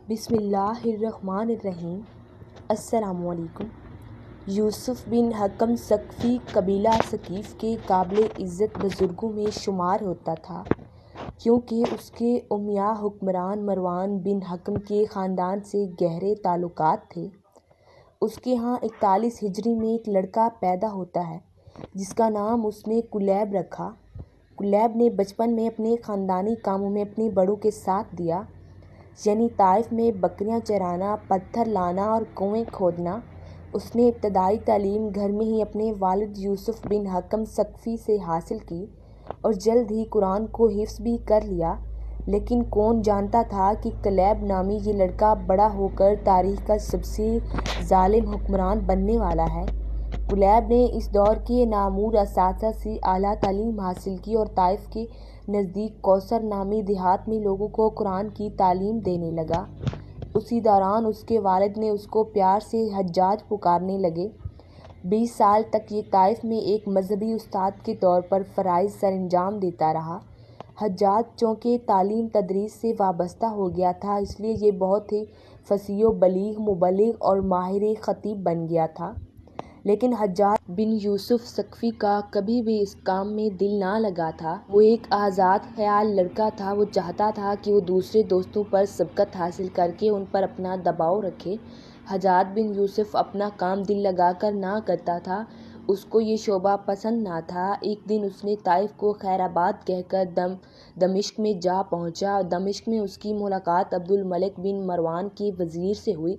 بسم اللہ الرحمن الرحیم۔ السلام علیکم۔ یوسف بن حکم ثقفی قبیلہ ثقیف کے قابل عزت بزرگوں میں شمار ہوتا تھا، کیونکہ اس کے امیہ حکمران مروان بن حکم کے خاندان سے گہرے تعلقات تھے۔ اس کے ہاں 41 ہجری میں ایک لڑکا پیدا ہوتا ہے جس کا نام اس نے کلیب رکھا۔ کلیب نے بچپن میں اپنے خاندانی کاموں میں اپنے بڑوں کے ساتھ دیا، یعنی طائف میں بکریاں چرانا، پتھر لانا اور کنویں کھودنا۔ اس نے ابتدائی تعلیم گھر میں ہی اپنے والد یوسف بن حکم ثقفی سے حاصل کی اور جلد ہی قرآن کو حفظ بھی کر لیا، لیکن کون جانتا تھا کہ کلیب نامی یہ لڑکا بڑا ہو کر تاریخ کا سب سے ظالم حکمران بننے والا ہے۔ کلیب نے اس دور کے نامور اساتذہ سے اعلیٰ تعلیم حاصل کی اور طائف کے نزدیک کوثر نامی دیہات میں لوگوں کو قرآن کی تعلیم دینے لگا۔ اسی دوران اس کے والد نے اس کو پیار سے حجاج پکارنے لگے۔ 20 سال تک یہ طائف میں ایک مذہبی استاد کے طور پر فرائض سر انجام دیتا رہا۔ حجاج چونکہ تعلیم تدریس سے وابستہ ہو گیا تھا، اس لیے یہ بہت ہی فصیح و بلیغ مبلغ اور ماہر خطیب بن گیا تھا، لیکن حجاج بن یوسف ثقفی کا کبھی بھی اس کام میں دل نہ لگا تھا۔ وہ ایک آزاد خیال لڑکا تھا، وہ چاہتا تھا کہ وہ دوسرے دوستوں پر سبقت حاصل کر کے ان پر اپنا دباؤ رکھے۔ حجاج بن یوسف اپنا کام دل لگا کر نہ کرتا تھا، اس کو یہ شعبہ پسند نہ تھا۔ ایک دن اس نے طائف کو خیر آباد کہہ کر دمشق میں جا پہنچا۔ دمشق میں اس کی ملاقات عبد الملک بن مروان کے وزیر سے ہوئی۔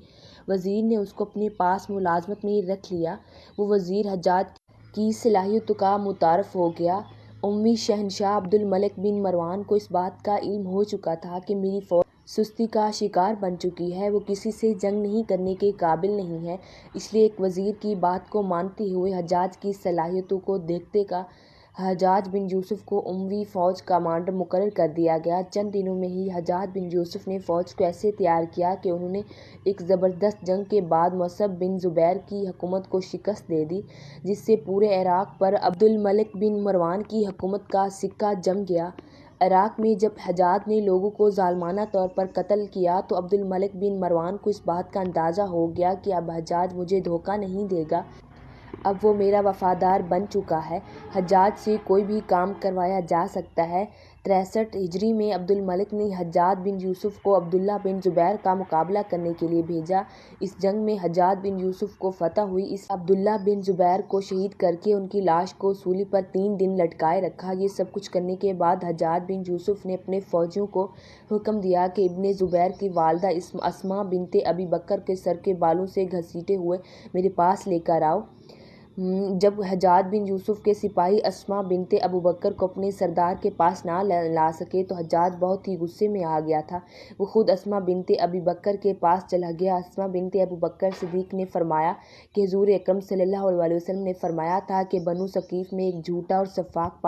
وزیر نے اس کو اپنے پاس ملازمت میں رکھ لیا۔ وہ وزیر حجاج کی صلاحیتوں کا متعارف ہو گیا۔ اموی شہنشاہ عبد الملک بن مروان کو اس بات کا علم ہو چکا تھا کہ میری فوج سستی کا شکار بن چکی ہے، وہ کسی سے جنگ نہیں کرنے کے قابل نہیں ہے۔ اس لیے ایک وزیر کی بات کو مانتے ہوئے حجاج کی صلاحیتوں کو دیکھتے حجاج بن یوسف کو اموی فوج کمانڈر مقرر کر دیا گیا۔ چند دنوں میں ہی حجاج بن یوسف نے فوج کو ایسے تیار کیا کہ انہوں نے ایک زبردست جنگ کے بعد مصعب بن زبیر کی حکومت کو شکست دے دی، جس سے پورے عراق پر عبد الملک بن مروان کی حکومت کا سکہ جم گیا۔ عراق میں جب حجاج نے لوگوں کو ظالمانہ طور پر قتل کیا تو عبد الملک بن مروان کو اس بات کا اندازہ ہو گیا کہ اب حجاج مجھے دھوکہ نہیں دے گا، اب وہ میرا وفادار بن چکا ہے، حجاج سے کوئی بھی کام کروایا جا سکتا ہے۔ 63 ہجری میں عبد الملک نے حجاج بن یوسف کو عبداللہ بن زبیر کا مقابلہ کرنے کے لیے بھیجا۔ اس جنگ میں حجاج بن یوسف کو فتح ہوئی۔ اس عبداللہ بن زبیر کو شہید کر کے ان کی لاش کو سولی پر 3 دن لٹکائے رکھا۔ یہ سب کچھ کرنے کے بعد حجاج بن یوسف نے اپنے فوجیوں کو حکم دیا کہ ابن زبیر کی والدہ اسماء بنت ابی بکر کے سر کے بالوں سے گھسیٹے ہوئے میرے پاس لے کر آؤ۔ جب حجاج بن یوسف کے سپاہی اسماء بنت ابو بکر کو اپنے سردار کے پاس نہ لا سکے تو حجاج بہت ہی غصے میں آ گیا تھا۔ وہ خود اسماء بنت ابی بکر کے پاس چلا گیا۔ اسماء بنت ابو بکر صدیق نے فرمایا کہ حضور اکرم صلی اللہ علیہ وسلم نے فرمایا تھا کہ بنو ثقیف میں ایک جھوٹا اور سفاک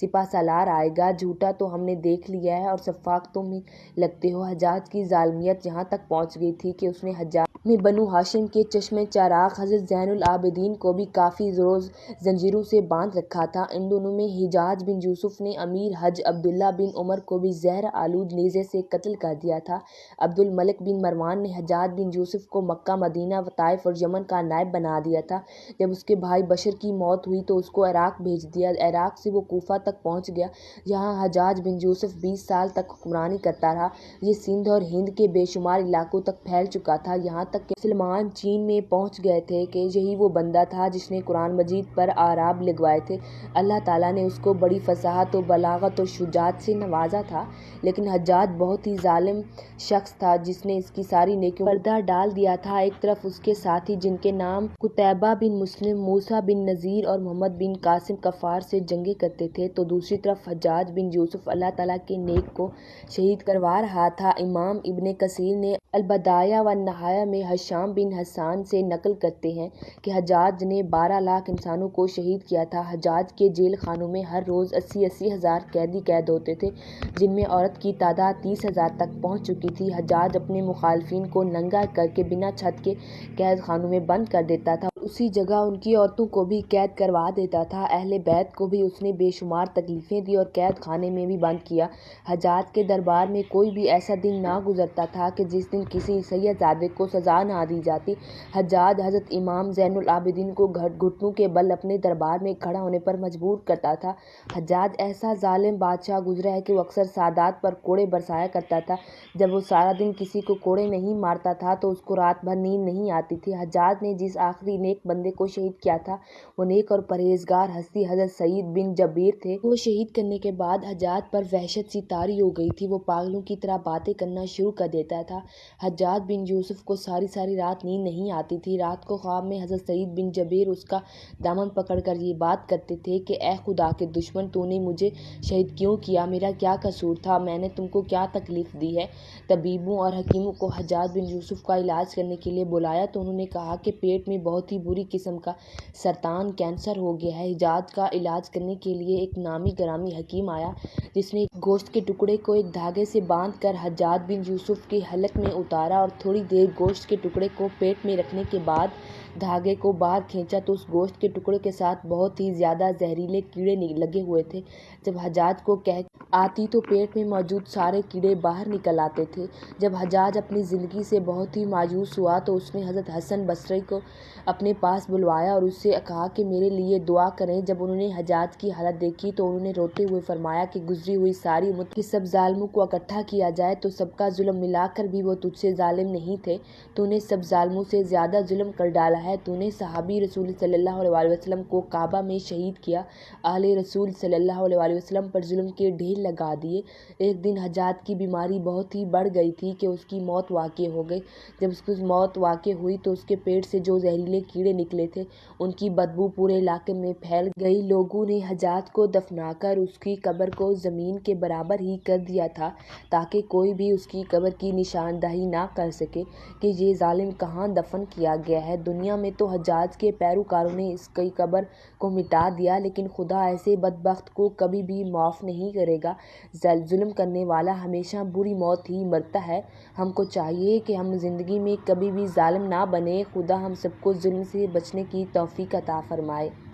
سپہ سالار آئے گا۔ جھوٹا تو ہم نے دیکھ لیا ہے اور سفاک تم ہی لگتے ہو۔ حجاج کی ظالمیت یہاں تک پہنچ گئی تھی کہ اس نے حجاج میں بنو ہاشم کے چشمے چراغ حضرت زین العابدین کو بھی کافی زنجیروں سے باندھ رکھا تھا۔ ان دنوں میں حجاج بن یوسف نے امیر حج عبداللہ بن عمر کو بھی زہر آلود نیزے سے قتل کر دیا تھا۔ عبد الملک بن مروان نے حجاج بن یوسف کو مکہ، مدینہ، طائف اور یمن کا نائب بنا دیا تھا۔ جب اس کے بھائی بشر کی موت ہوئی تو اس کو عراق بھیج دیا۔ عراق سے وہ کوفہ تک پہنچ گیا، جہاں حجاج بن یوسف 20 سال تک حکمرانی کرتا رہا۔ یہ سندھ اور ہند کے بے شمار علاقوں تک پھیل چکا تھا، یہاں تک کہ مسلمان چین میں پہنچ گئے تھے کہ یہی وہ بندہ تھا جس نے قرآن مجید پر اعراب لگوائے تھے۔ اللہ تعالیٰ نے اس کو بڑی فصاحت و بلاغت اور شجاعت سے نوازا تھا، لیکن حجاج بہت ہی ظالم شخص تھا جس نے اس کی ساری نیکیوں پر پردہ ڈال دیا تھا۔ ایک طرف اس کے ساتھی جن کے نام قتیبہ بن مسلم، موسیٰ بن نذیر اور محمد بن قاسم کفار سے جنگیں کرتے تھے، تو دوسری طرف حجاج بن یوسف اللہ تعالیٰ کے نیک کو شہید کروا رہا تھا۔ امام ابن کثیر نے البدایہ والنہایہ میں حشام بن حسان سے نقل کرتے ہیں کہ حجاج نے 12 لاکھ انسانوں کو شہید کیا تھا۔ حجاج کے جیل خانوں میں ہر روز 80 ہزار قیدی قید ہوتے تھے، جن میں عورت کی تعداد 30 ہزار تک پہنچ چکی تھی۔ حجاج اپنے مخالفین کو ننگا کر کے بنا چھت کے قید خانوں میں بند کر دیتا تھا۔ اسی جگہ ان کی عورتوں کو بھی قید کروا دیتا تھا۔ اہل بیت کو بھی اس نے بے شمار تکلیفیں دی اور قید خانے میں بھی بند کیا۔ حجاج کے دربار میں کوئی بھی ایسا دن نہ گزرتا تھا کہ جس دن کسی سید زادے کو سزا نہ دی جاتی۔ حجاج حضرت امام زین العابدین کو گھٹنوں کے بل اپنے دربار میں کھڑا ہونے پر مجبور کرتا تھا۔ حجاج ایسا ظالم بادشاہ گزرا ہے کہ وہ اکثر سادات پر کوڑے برسایا کرتا تھا۔ جب وہ سارا دن کسی کو کوڑے نہیں مارتا تھا تو اس کو رات بھر نیند نہیں آتی تھی۔ حجاج نے جس آخری نیک بندے کو شہید کیا تھا وہ نیک اور پرہیزگار ہستی حضرت سعید بن جبیر تھے۔ وہ شہید کرنے کے بعد حجاج پر وحشت سی طاری ہو گئی تھی۔ وہ پاگلوں کی طرح باتیں کرنا شروع کر دیتا تھا۔ حجاج بن یوسف کو ساری رات نیند نہیں آتی تھی۔ رات کو خواب میں حضرت سعید بن جبیر اس کا دامن پکڑ کر یہ بات کرتے تھے کہ اے خدا کے دشمن، تو نے مجھے شہید کیوں کیا؟ میرا کیا قصور تھا؟ میں نے تم کو کیا تکلیف دی ہے؟ طبیبوں اور حکیموں کو حجاج بن یوسف کا علاج کرنے کے لیے بلایا تو انہوں نے کہا کہ پیٹ میں بہت ہی بری قسم کا سرطان کینسر ہو گیا ہے۔ حجاج کا علاج کرنے کے لیے ایک نامی گرامی حکیم آیا جس نے گوشت کے ٹکڑے کو ایک دھاگے سے باندھ کر حجاج بن یوسف کے حلق میں اتارا اور تھوڑی دیر گوشت کے ٹکڑے کو پیٹ میں رکھنے کے بعد دھاگے کو باہر کھینچا تو اس گوشت کے ٹکڑے کے ساتھ بہت ہی زیادہ زہریلے کیڑے لگے ہوئے تھے۔ جب حجاج کو قحط آتی تو پیٹ میں موجود سارے کیڑے باہر نکل آتے تھے۔ جب حجاج اپنی زندگی سے بہت ہی مایوس ہوا تو اس نے حضرت حسن بصری کو اپنے پاس بلوایا اور اس سے کہا کہ میرے لیے دعا کریں۔ جب انہوں نے حجاج کی حالت دیکھی تو انہوں نے روتے ہوئے فرمایا کہ گزری ہوئی ساری امت کے سب ظالموں کو اکٹھا کیا جائے تو سب کا ظلم ملا کر بھی وہ تجھ سے ظالم نہیں تھے۔ تو نے سب ظالموں سے زیادہ ظلم کر ڈالا ہے۔ تو نے صحابی رسول صلی اللہ علیہ وسلم کو کعبہ میں شہید کیا، اہل رسول صلی اللہ علیہ وسلم پر ظلم کے ڈھیر لگا دیے۔ ایک دن حجاج کی بیماری بہت ہی بڑھ گئی تھی کہ اس کی موت واقع ہو گئی۔ جب اس کی موت واقع ہوئی تو اس کے پیٹ سے جو زہریلے کیڑے نکلے تھے ان کی بدبو پورے علاقے میں پھیل گئی۔ لوگوں نے حجاج کو دفنا کر اس کی قبر کو زمین کے برابر ہی کر دیا تھا تاکہ کوئی بھی اس کی قبر کی نشاندہی نہ کر سکے کہ یہ ظالم کہاں دفن کیا گیا ہے۔ دنیا میں تو حجاج کے پیروکاروں نے اس کی قبر کو مٹا دیا لیکن خدا ایسے بدبخت کو کبھی بھی معاف نہیں کرے گا۔ ظلم کرنے والا ہمیشہ بری موت ہی مرتا ہے۔ ہم کو چاہیے کہ ہم زندگی میں کبھی بھی ظالم نہ بنیں۔ خدا ہم سب کو ظلم سے بچنے کی توفیق عطا فرمائے۔